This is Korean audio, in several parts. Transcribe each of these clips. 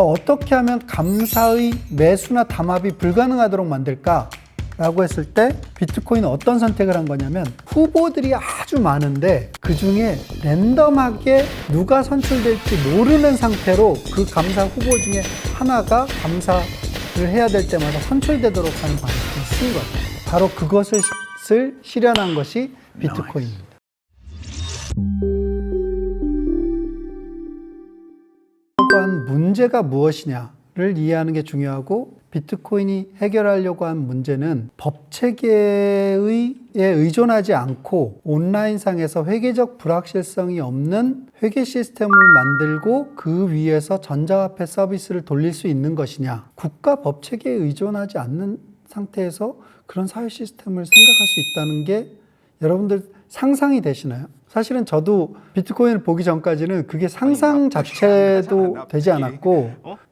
어떻게 하면 감사의 매수나 담합이 불가능하도록 만들까? 라고 했을 때 비트코인은 어떤 선택을 한 거냐면 후보들이 아주 많은데 그 중에 랜덤하게 누가 선출될지 모르는 상태로 그 감사 후보 중에 하나가 감사를 해야 될 때마다 선출되도록 하는 방식을 쓴 거예요. 바로 그것을 실현한 것이 비트코인입니다. 한 문제가 무엇이냐를 이해하는 게 중요하고 비트코인이 해결하려고 한 문제는 법체계에 의존하지 않고 온라인상에서 회계적 불확실성이 없는 회계 시스템을 만들고 그 위에서 전자화폐 서비스를 돌릴 수 있는 것이냐, 국가 법체계에 의존하지 않는 상태에서 그런 사회 시스템을 생각할 수 있다는 게 여러분들 상상이 되시나요? 사실은 저도 비트코인을 보기 전까지는 그게 상상 자체도 되지 않았고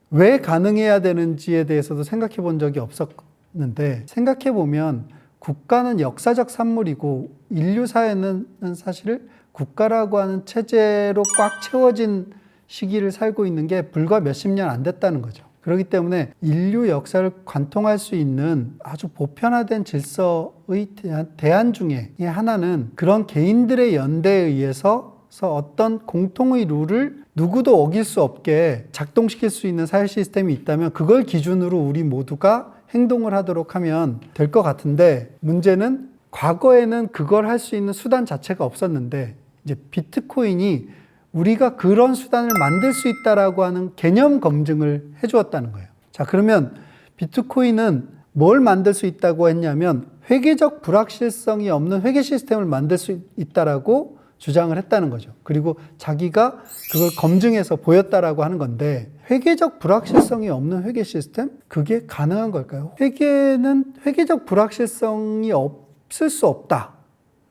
왜 가능해야 되는지에 대해서도 생각해 본 적이 없었는데, 생각해 보면 국가는 역사적 산물이고 인류 사회는 사실 국가라고 하는 체제로 꽉 채워진 시기를 살고 있는 게 불과 몇십 년 안 됐다는 거죠. 그렇기 때문에 인류 역사를 관통할 수 있는 아주 보편화된 질서의 대안 중에 하나는 그런 개인들의 연대에 의해서 어떤 공통의 룰을 누구도 어길 수 없게 작동시킬 수 있는 사회 시스템이 있다면 그걸 기준으로 우리 모두가 행동을 하도록 하면 될 것 같은데, 문제는 과거에는 그걸 할 수 있는 수단 자체가 없었는데 이제 비트코인이 우리가 그런 수단을 만들 수 있다라고 하는 개념 검증을 해주었다는 거예요. 자, 그러면 비트코인은 뭘 만들 수 있다고 했냐면 회계적 불확실성이 없는 회계 시스템을 만들 수 있다라고 주장을 했다는 거죠. 그리고 자기가 그걸 검증해서 보였다라고 하는 건데, 회계적 불확실성이 없는 회계 시스템? 그게 가능한 걸까요? 회계는 회계적 불확실성이 없을 수 없다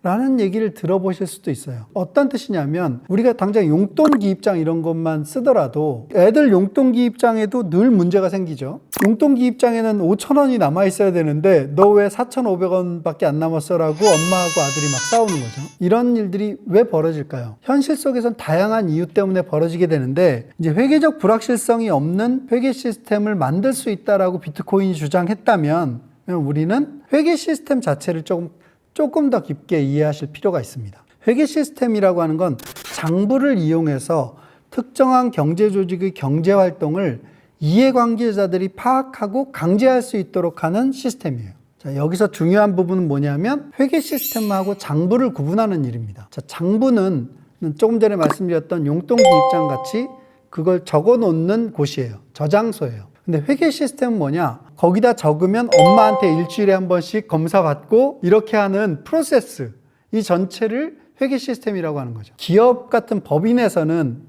라는 얘기를 들어보실 수도 있어요. 어떤 뜻이냐면 우리가 당장 용돈기입장 이런 것만 쓰더라도 애들 용돈기입장에도 늘 문제가 생기죠. 용돈기입장에는 5,000원이 남아있어야 되는데 너 왜 4,500원밖에 안 남았어? 라고 엄마하고 아들이 막 싸우는 거죠. 이런 일들이 왜 벌어질까요? 현실 속에선 다양한 이유 때문에 벌어지게 되는데, 이제 회계적 불확실성이 없는 회계 시스템을 만들 수 있다라고 비트코인이 주장했다면 우리는 회계 시스템 자체를 조금 더 깊게 이해하실 필요가 있습니다. 회계 시스템이라고 하는 건 장부를 이용해서 특정한 경제 조직의 경제 활동을 이해관계자들이 파악하고 강제할 수 있도록 하는 시스템이에요. 자, 여기서 중요한 부분은 뭐냐면 회계 시스템하고 장부를 구분하는 일입니다. 자, 장부는 조금 전에 말씀드렸던 용돈기입장 같이 그걸 적어 놓는 곳이에요. 저장소예요. 근데 회계 시스템은 뭐냐? 거기다 적으면 엄마한테 일주일에 한 번씩 검사받고 이렇게 하는 프로세스, 이 전체를 회계 시스템이라고 하는 거죠. 기업 같은 법인에서는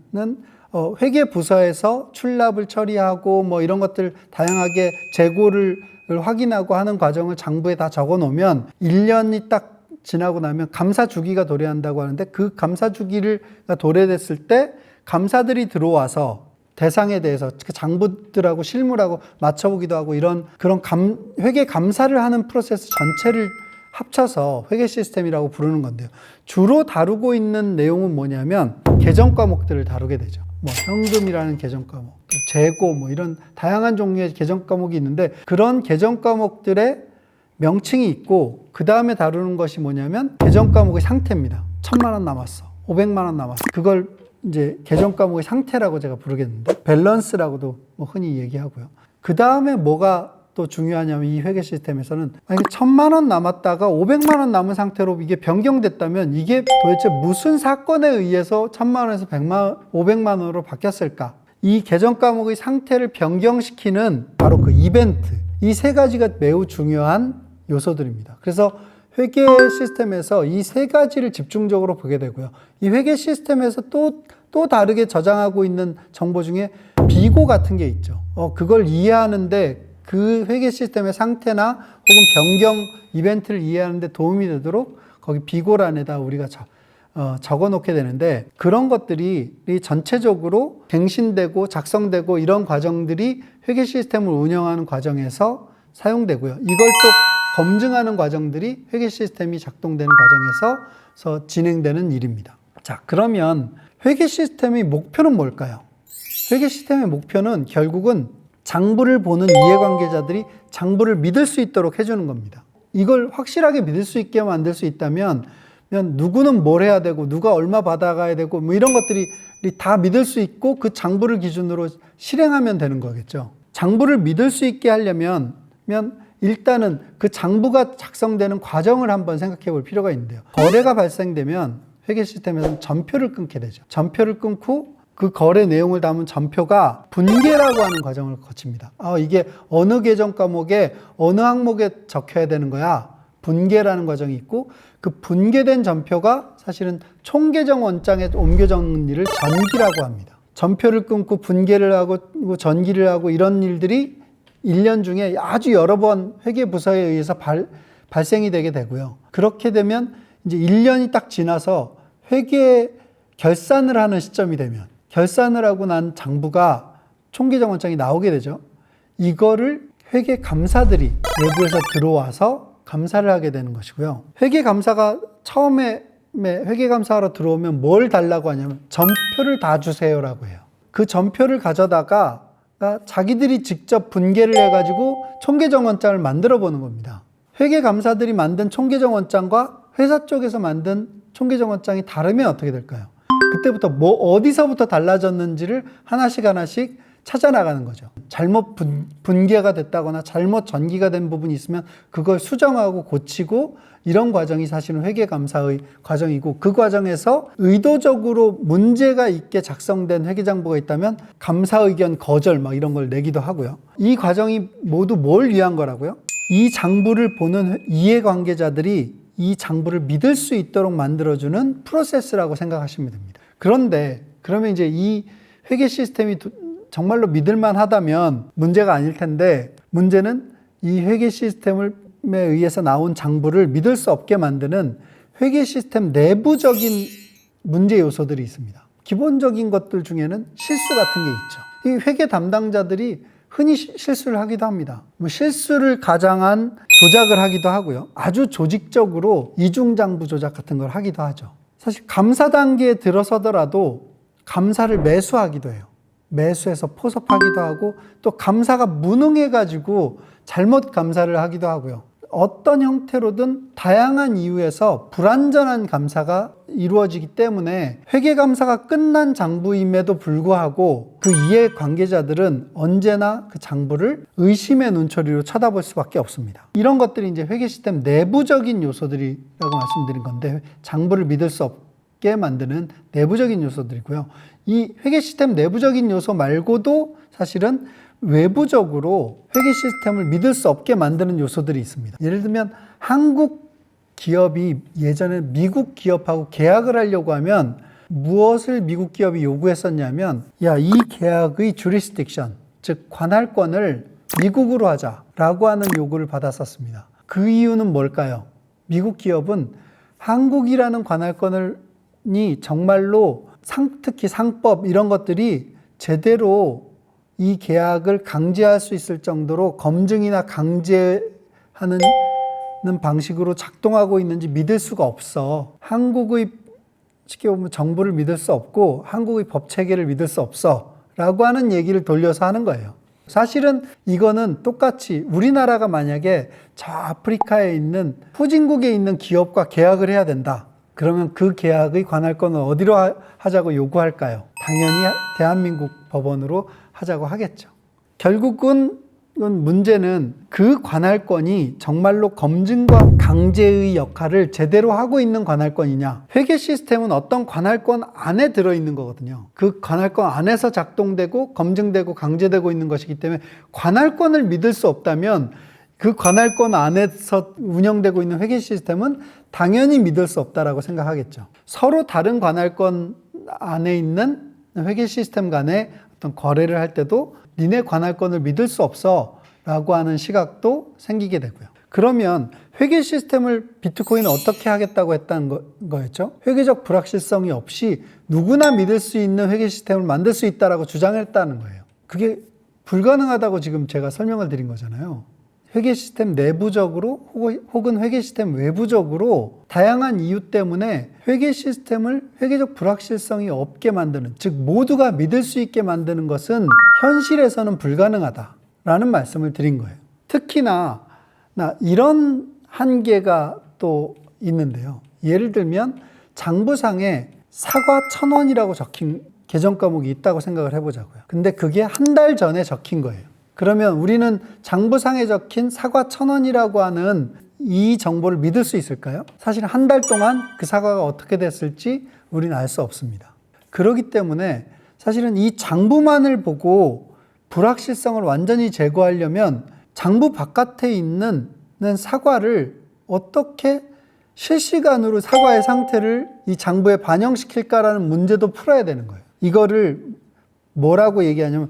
회계 부서에서 출납을 처리하고 뭐 이런 것들 다양하게 재고를 확인하고 하는 과정을 장부에 다 적어 놓으면 1년이 딱 지나고 나면 감사 주기가 도래한다고 하는데, 그 감사 주기가 도래됐을 때 감사들이 들어와서 대상에 대해서 장부들하고 실무라고 맞춰보기도 하고 그런 회계 감사를 하는 프로세스 전체를 합쳐서 회계 시스템이라고 부르는 건데요. 주로 다루고 있는 내용은 뭐냐면 계정 과목들을 다루게 되죠. 뭐 현금이라는 계정 과목, 재고 뭐 이런 다양한 종류의 계정 과목이 있는데, 그런 계정 과목들의 명칭이 있고 그 다음에 다루는 것이 뭐냐면 계정 과목의 상태입니다. 1,000만 원 남았어, 500만 원 남았어. 그걸 이제 계정 과목의 상태라고 제가 부르겠는데, 밸런스라고도 뭐 흔히 얘기하고요. 그 다음에 뭐가 또 중요하냐면 이 회계 시스템에서는 만약에 1,000만 원 남았다가 500만 원 남은 상태로 이게 변경됐다면 이게 도대체 무슨 사건에 의해서 1,000만 원에서 500만 원으로 바뀌었을까? 이 계정 과목의 상태를 변경시키는 바로 그 이벤트, 이 세 가지가 매우 중요한 요소들입니다. 그래서 회계 시스템에서 이 세 가지를 집중적으로 보게 되고요. 이 회계 시스템에서 또 다르게 저장하고 있는 정보 중에 비고 같은 게 있죠. 그걸 이해하는데 그 회계 시스템의 상태나 혹은 변경 이벤트를 이해하는데 도움이 되도록 거기 비고란에다 우리가 적어 놓게 되는데, 그런 것들이 전체적으로 갱신되고 작성되고 이런 과정들이 회계 시스템을 운영하는 과정에서 사용되고요. 이걸 또 검증하는 과정들이 회계 시스템이 작동되는 과정에서 진행되는 일입니다. 자, 그러면 회계 시스템의 목표는 뭘까요? 회계 시스템의 목표는 결국은 장부를 보는 이해관계자들이 장부를 믿을 수 있도록 해주는 겁니다. 이걸 확실하게 믿을 수 있게 만들 수 있다면 누구는 뭘 해야 되고 누가 얼마 받아가야 되고 뭐 이런 것들이 다 믿을 수 있고 그 장부를 기준으로 실행하면 되는 거겠죠. 장부를 믿을 수 있게 하려면 일단은 그 장부가 작성되는 과정을 한번 생각해 볼 필요가 있는데요. 거래가 발생되면 회계 시스템에서는 전표를 끊게 되죠. 전표를 끊고 그 거래 내용을 담은 전표가 분계라고 하는 과정을 거칩니다. 이게 어느 계정 과목에 어느 항목에 적혀야 되는 거야. 분계라는 과정이 있고 그 분계된 전표가 사실은 총계정 원장에 옮겨 적는 일을 전기라고 합니다. 전표를 끊고 분계를 하고 전기를 하고 이런 일들이 1년 중에 아주 여러 번 회계부서에 의해서 발생이 되게 되고요. 그렇게 되면 이제 1년이 딱 지나서 회계 결산을 하는 시점이 되면 결산을 하고 난 장부가 총계정 원장이 나오게 되죠. 이거를 회계 감사들이 외부에서 들어와서 감사를 하게 되는 것이고요. 회계 감사가 처음에 회계 감사하러 들어오면 뭘 달라고 하냐면 전표를 다 주세요라고 해요. 그 전표를 가져다가 자기들이 직접 분계를 해가지고 총계정 원장을 만들어 보는 겁니다. 회계 감사들이 만든 총계정 원장과 회사 쪽에서 만든 총계정 원장이 다르면 어떻게 될까요? 그때부터 어디서부터 달라졌는지를 하나씩 찾아 나가는 거죠. 잘못 분계가 됐다거나 잘못 전기가 된 부분이 있으면 그걸 수정하고 고치고 이런 과정이 사실은 회계감사의 과정이고 그 과정에서 의도적으로 문제가 있게 작성된 회계장부가 있다면 감사의견 거절 이런 걸 내기도 하고요. 이 과정이 모두 뭘 위한 거라고요? 이 장부를 보는 이해관계자들이 이 장부를 믿을 수 있도록 만들어주는 프로세스라고 생각하시면 됩니다. 그런데 그러면 이제 이 회계 시스템이 정말로 믿을만 하다면 문제가 아닐 텐데 문제는 이 회계 시스템에 의해서 나온 장부를 믿을 수 없게 만드는 회계 시스템 내부적인 문제 요소들이 있습니다. 기본적인 것들 중에는 실수 같은 게 있죠. 이 회계 담당자들이 흔히 실수를 하기도 합니다. 실수를 가장한 조작을 하기도 하고요. 아주 조직적으로 이중장부 조작 같은 걸 하기도 하죠. 사실 감사 단계에 들어서더라도 감사를 매수하기도 해요. 매수해서 포섭하기도 하고 또 감사가 무능해가지고 잘못 감사를 하기도 하고요. 어떤 형태로든 다양한 이유에서 불완전한 감사가 이루어지기 때문에 회계감사가 끝난 장부임에도 불구하고 그 이해 관계자들은 언제나 그 장부를 의심의 눈초리로 쳐다볼 수밖에 없습니다. 이런 것들이 이제 회계 시스템 내부적인 요소들이라고 말씀드린 건데 장부를 믿을 수 없게 만드는 내부적인 요소들이고요. 이 회계 시스템 내부적인 요소 말고도 사실은 외부적으로 회계 시스템을 믿을 수 없게 만드는 요소들이 있습니다. 예를 들면 한국 기업이 예전에 미국 기업하고 계약을 하려고 하면 무엇을 미국 기업이 요구했었냐면 이 계약의 jurisdiction, 즉 관할권을 미국으로 하자라고 하는 요구를 받았었습니다. 그 이유는 뭘까요? 미국 기업은 한국이라는 관할권이 정말로 특히 상법 이런 것들이 제대로 이 계약을 강제할 수 있을 정도로 검증이나 강제하는 방식으로 작동하고 있는지 믿을 수가 없어. 한국의 쉽게 보면 정부를 믿을 수 없고 한국의 법 체계를 믿을 수 없어 라고 하는 얘기를 돌려서 하는 거예요. 사실은 이거는 똑같이 우리나라가 만약에 저 아프리카에 있는 후진국에 있는 기업과 계약을 해야 된다. 그러면 그 계약의 관할권을 어디로 하자고 요구할까요? 당연히 대한민국 법원으로 하자고 하겠죠. 결국은 문제는 그 관할권이 정말로 검증과 강제의 역할을 제대로 하고 있는 관할권이냐. 회계 시스템은 어떤 관할권 안에 들어있는 거거든요. 그 관할권 안에서 작동되고 검증되고 강제되고 있는 것이기 때문에 관할권을 믿을 수 없다면 그 관할권 안에서 운영되고 있는 회계 시스템은 당연히 믿을 수 없다라고 생각하겠죠. 서로 다른 관할권 안에 있는 회계 시스템 간에 어떤 거래를 할 때도 니네 관할권을 믿을 수 없어 라고 하는 시각도 생기게 되고요. 그러면 회계 시스템을 비트코인은 어떻게 하겠다고 했다는 거였죠? 회계적 불확실성이 없이 누구나 믿을 수 있는 회계 시스템을 만들 수 있다라고 주장했다는 거예요. 그게 불가능하다고 지금 제가 설명을 드린 거잖아요. 회계 시스템 내부적으로 혹은 회계 시스템 외부적으로 다양한 이유 때문에 회계 시스템을 회계적 불확실성이 없게 만드는, 즉 모두가 믿을 수 있게 만드는 것은 현실에서는 불가능하다라는 말씀을 드린 거예요. 특히나 이런 한계가 또 있는데요. 예를 들면 장부상에 사과 1,000원이라고 적힌 계정 과목이 있다고 생각을 해보자고요. 근데 그게 한 달 전에 적힌 거예요. 그러면 우리는 장부상에 적힌 사과 1,000원이라고 하는 이 정보를 믿을 수 있을까요? 사실 한 달 동안 그 사과가 어떻게 됐을지 우리는 알 수 없습니다. 그렇기 때문에 사실은 이 장부만을 보고 불확실성을 완전히 제거하려면 장부 바깥에 있는 사과를 어떻게 실시간으로 사과의 상태를 이 장부에 반영시킬까라는 문제도 풀어야 되는 거예요. 이거를 뭐라고 얘기하냐면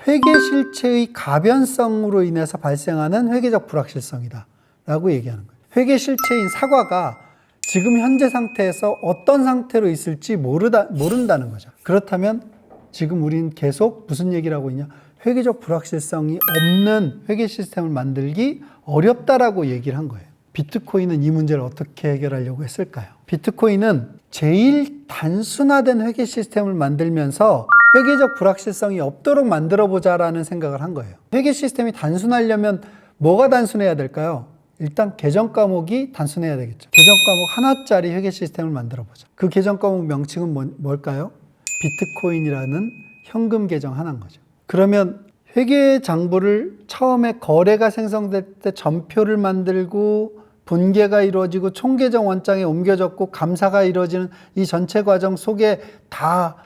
회계 실체의 가변성으로 인해서 발생하는 회계적 불확실성이다 라고 얘기하는 거예요. 회계 실체인 사과가 지금 현재 상태에서 어떤 상태로 있을지 모른다는 거죠. 그렇다면 지금 우린 계속 무슨 얘기를 하고 있냐? 회계적 불확실성이 없는 회계 시스템을 만들기 어렵다라고 얘기를 한 거예요. 비트코인은 이 문제를 어떻게 해결하려고 했을까요? 비트코인은 제일 단순화된 회계 시스템을 만들면서 회계적 불확실성이 없도록 만들어보자라는 생각을 한 거예요. 회계 시스템이 단순하려면 뭐가 단순해야 될까요? 일단 계정 과목이 단순해야 되겠죠. 계정 과목 하나짜리 회계 시스템을 만들어보자. 그 계정 과목 명칭은 뭘까요? 비트코인이라는 현금 계정 하나인 거죠. 그러면 회계 장부를 처음에 거래가 생성될 때 전표를 만들고 분계가 이루어지고 총계정 원장에 옮겨졌고 감사가 이루어지는 이 전체 과정 속에 다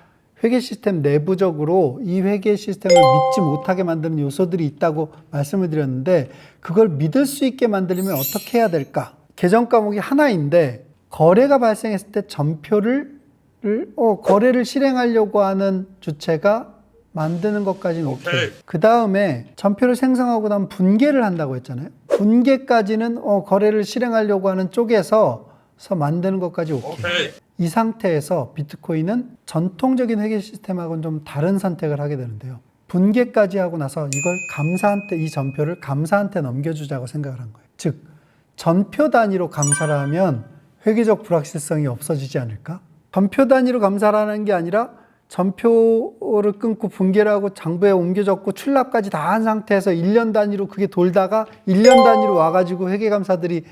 회계 시스템 내부적으로 이 회계 시스템을 믿지 못하게 만드는 요소들이 있다고 말씀을 드렸는데, 그걸 믿을 수 있게 만들려면 어떻게 해야 될까? 계정 과목이 하나인데 거래가 발생했을 때 전표를 거래를 실행하려고 하는 주체가 만드는 것까지는 오케이. 그 다음에 전표를 생성하고 나면 분계를 한다고 했잖아요. 분계까지는 거래를 실행하려고 하는 쪽에서 만드는 것까지 오케이. 이 상태에서 비트코인은 전통적인 회계 시스템하고는 좀 다른 선택을 하게 되는데요. 분계까지 하고 나서 이걸 이 전표를 감사한테 넘겨주자고 생각을 한 거예요. 즉, 전표 단위로 감사를 하면 회계적 불확실성이 없어지지 않을까? 전표 단위로 감사를 하는 게 아니라 전표를 끊고 분계를 하고 장부에 옮겨졌고 출납까지 다 한 상태에서 1년 단위로 그게 돌다가 1년 단위로 와가지고 회계감사들이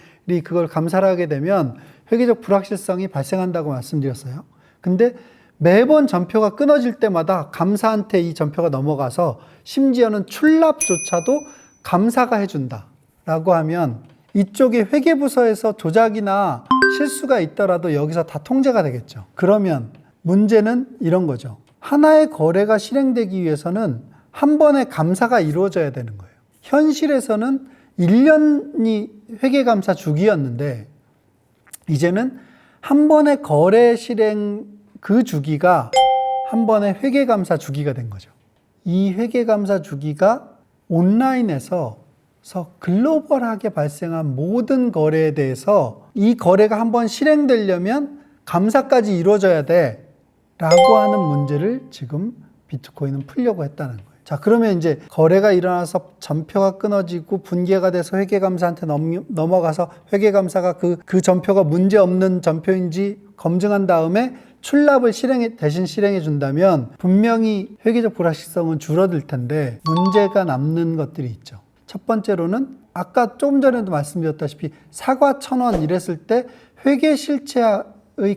그걸 감사를 하게 되면 회계적 불확실성이 발생한다고 말씀드렸어요. 근데 매번 전표가 끊어질 때마다 감사한테 이 전표가 넘어가서 심지어는 출납조차도 감사가 해준다라고 하면 이쪽에 회계부서에서 조작이나 실수가 있더라도 여기서 다 통제가 되겠죠. 그러면 문제는 이런 거죠. 하나의 거래가 실행되기 위해서는 한 번의 감사가 이루어져야 되는 거예요. 현실에서는 1년이 회계감사 주기였는데 이제는 한 번의 거래 실행 그 주기가 한 번의 회계감사 주기가 된 거죠. 이 회계감사 주기가 온라인에서 글로벌하게 발생한 모든 거래에 대해서 이 거래가 한 번 실행되려면 감사까지 이루어져야 돼 라고 하는 문제를 지금 비트코인은 풀려고 했다는 거예요. 자, 그러면 이제 거래가 일어나서 전표가 끊어지고 분계가 돼서 회계감사한테 넘어가서 회계감사가 그 전표가 문제없는 전표인지 검증한 다음에 출납을 대신 실행해 준다면 분명히 회계적 불확실성은 줄어들 텐데 문제가 남는 것들이 있죠. 첫 번째로는 아까 조금 전에도 말씀드렸다시피 사과 1,000원 이랬을 때 회계 실체의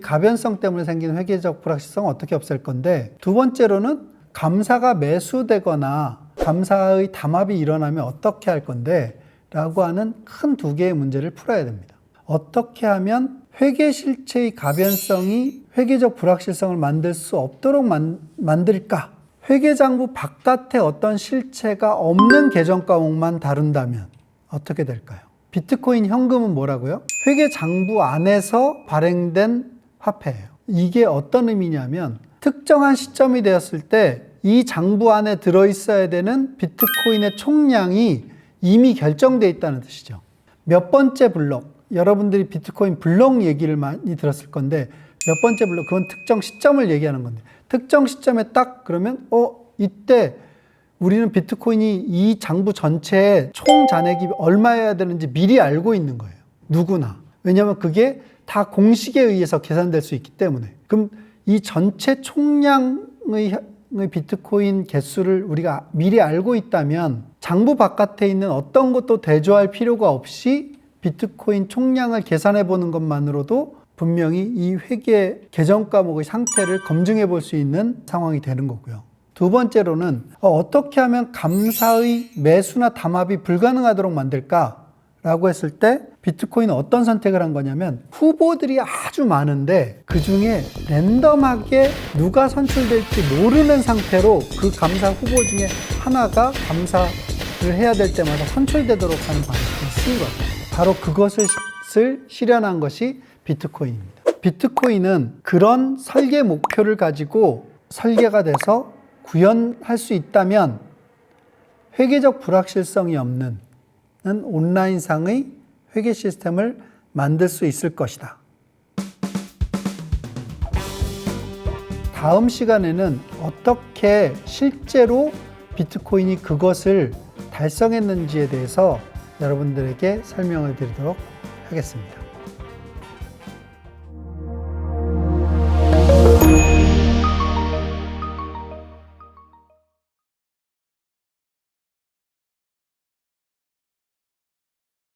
가변성 때문에 생기는 회계적 불확실성은 어떻게 없앨 건데, 두 번째로는 감사가 매수되거나 감사의 담합이 일어나면 어떻게 할 건데 라고 하는 큰 두 개의 문제를 풀어야 됩니다. 어떻게 하면 회계 실체의 가변성이 회계적 불확실성을 만들 수 없도록 만들까? 회계장부 바깥에 어떤 실체가 없는 계정 과목만 다룬다면 어떻게 될까요? 비트코인 현금은 뭐라고요? 회계장부 안에서 발행된 화폐예요. 이게 어떤 의미냐면 특정한 시점이 되었을 때 이 장부 안에 들어있어야 되는 비트코인의 총량이 이미 결정되어 있다는 뜻이죠. 몇 번째 블록, 여러분들이 비트코인 블록 얘기를 많이 들었을 건데 몇 번째 블록, 그건 특정 시점을 얘기하는 건데 특정 시점에 딱 그러면 이때 우리는 비트코인이 이 장부 전체의 총 잔액이 얼마여야 되는지 미리 알고 있는 거예요. 누구나. 왜냐하면 그게 다 공식에 의해서 계산될 수 있기 때문에. 그럼 이 전체 총량의 비트코인 개수를 우리가 미리 알고 있다면 장부 바깥에 있는 어떤 것도 대조할 필요가 없이 비트코인 총량을 계산해 보는 것만으로도 분명히 이 회계 계정 과목의 상태를 검증해 볼 수 있는 상황이 되는 거고요. 두 번째로는 어떻게 하면 감사의 매수나 담합이 불가능하도록 만들까? 라고 했을 때 비트코인은 어떤 선택을 한 거냐면 후보들이 아주 많은데 그 중에 랜덤하게 누가 선출될지 모르는 상태로 그 감사 후보 중에 하나가 감사를 해야 될 때마다 선출되도록 하는 방식을 쓴 거예요. 바로 그것을 실현한 것이 비트코인입니다. 비트코인은 그런 설계 목표를 가지고 설계가 돼서 구현할 수 있다면 회계적 불확실성이 없는 온라인상의 회계 시스템을 만들 수 있을 것이다. 다음 시간에는 어떻게 실제로 비트코인이 그것을 달성했는지에 대해서 여러분들에게 설명을 드리도록 하겠습니다.